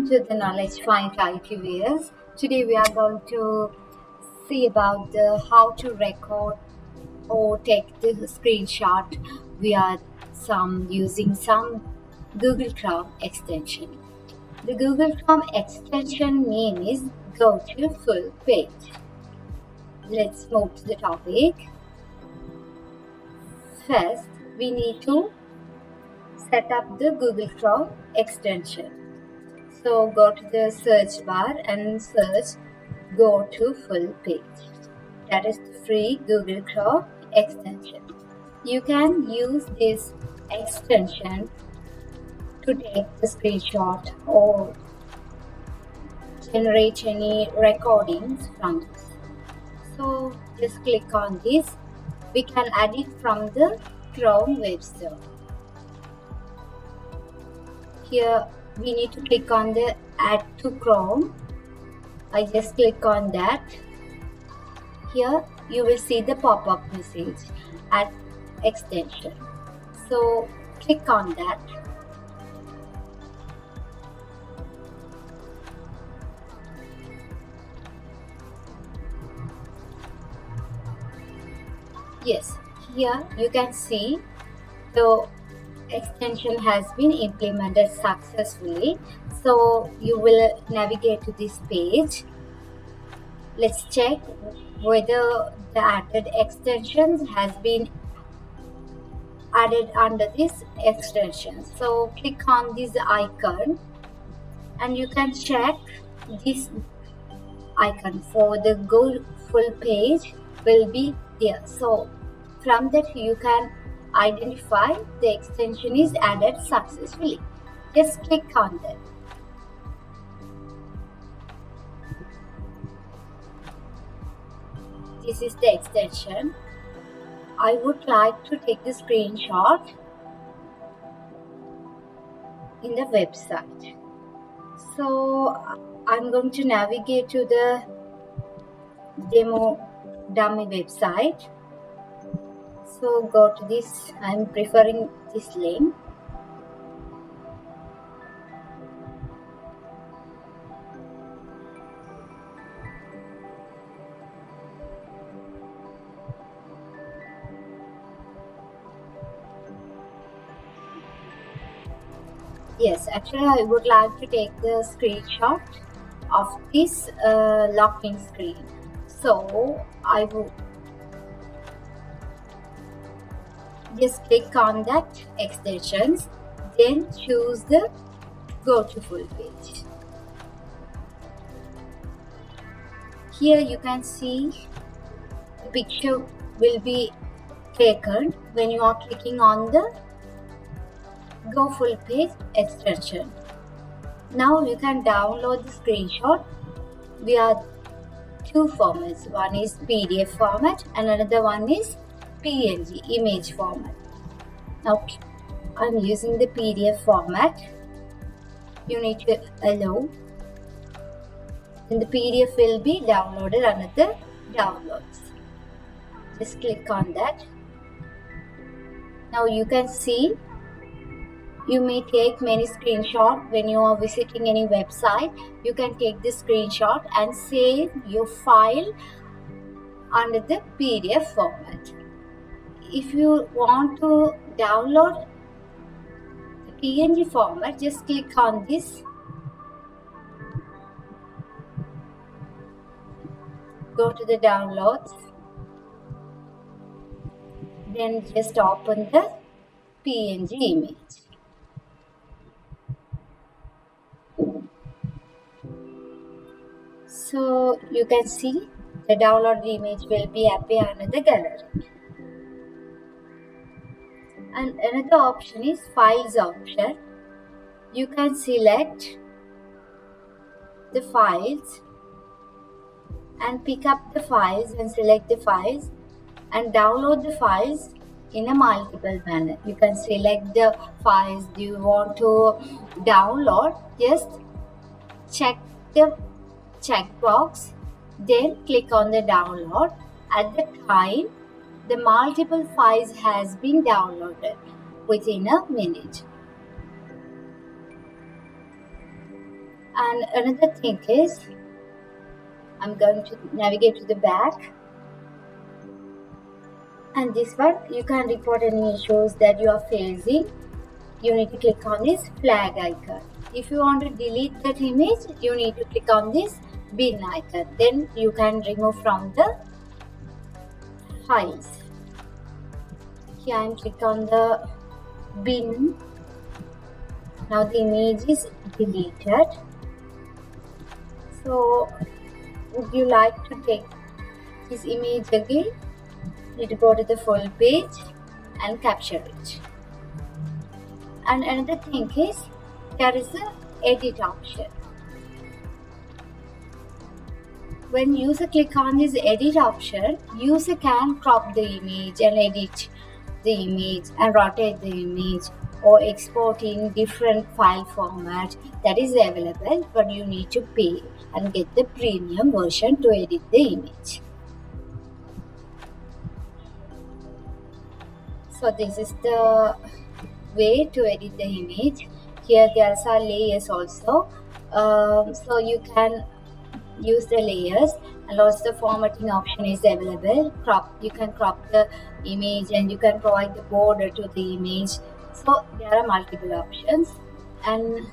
to the Knowledge Find IT viewers. Today we are going to see about how to record or take the screenshot via using some Google Chrome extension. The Google Chrome extension name is GoFullPage. Let's move to the topic. First, we need to set up the Google Chrome extension. So go to the search bar and search GoFullPage. That is the free Google Chrome extension. You can use this extension to take the screenshot or generate any recordings from this. So just click on this. We can add it from the Chrome web store. Here we need to click on the add to Chrome. I just click on that. Here you will see the pop-up message add extension. So click on that. Yes, here you can see the extension has been implemented successfully. So you will navigate to this page. Let's check whether the added extensions has been added under this extension. So click on this icon and you can check this icon for the GoFullPage will be there. So from that you can identify the extension is added successfully. Just click on that. This is the extension. I would like to take the screenshot in the website. So I'm going to navigate to the dummy website. So go to this. I'm preferring this link. Yes, actually I would like to take the screenshot of this locking screen. So I will just click on that extensions, then choose the GoFullPage. Here you can see the picture will be taken when you are clicking on the GoFullPage extension. Now you can download the screenshot via two formats. One is PDF format and another one is PNG image format. Now I'm using the PDF format. You need to allow, and the PDF will be downloaded under the downloads. Just click on that. Now you can see you may take many screenshots when you are visiting any website. You can take the screenshot and save your file under the PDF format. If you want to download the PNG format, just click on this. Go to the downloads. Then just open the PNG image. So you can see the downloaded image will be appear under the gallery. And another option is files option. You can select the files and pick up the files and select the files and download the files in a multiple manner. You can select the files you want to download. Just check the checkbox, then click on the download. At the time, the multiple files has been downloaded within a minute. And another thing is, I'm going to navigate to the back, and this one you can report any issues that you are facing. You need to click on this flag icon. If you want to delete that image, you need to click on this bin icon. Then you can remove from the files. Here I click on the bin. Now the image is deleted. So would you like to take this image again? You need to go to the full page and capture it. And another thing is, there is a edit option. When user click on this edit option, user can crop the image and edit the image and rotate the image or export in different file format that is available, but you need to pay and get the premium version to edit the image. So this is the way to edit the image. Here there are layers also, so you can use the layers, and also the formatting option is available. You can crop the image and you can provide the border to the image. So there are multiple options, and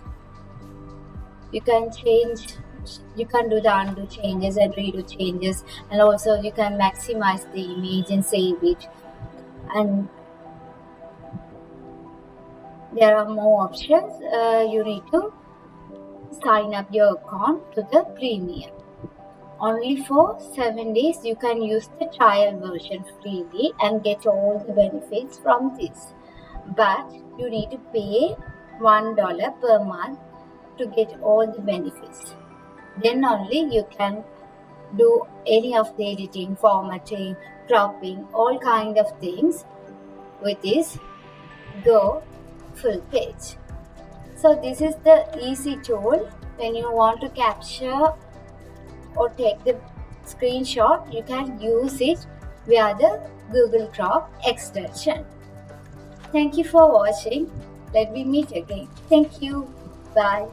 you can do the undo changes and redo changes, and also you can maximize the image and save it. And there are more options. You need to sign up your account to the premium. Only for 7 days you can use the trial version freely and get all the benefits from this. But you need to pay $1 per month to get all the benefits. Then only you can do any of the editing, formatting, cropping, all kind of things with this GoFullPage. So this is the easy tool. When you want to capture or take the screenshot, you can use it via the Google Crop extension. Thank you for watching. Let me meet again. Thank you. Bye.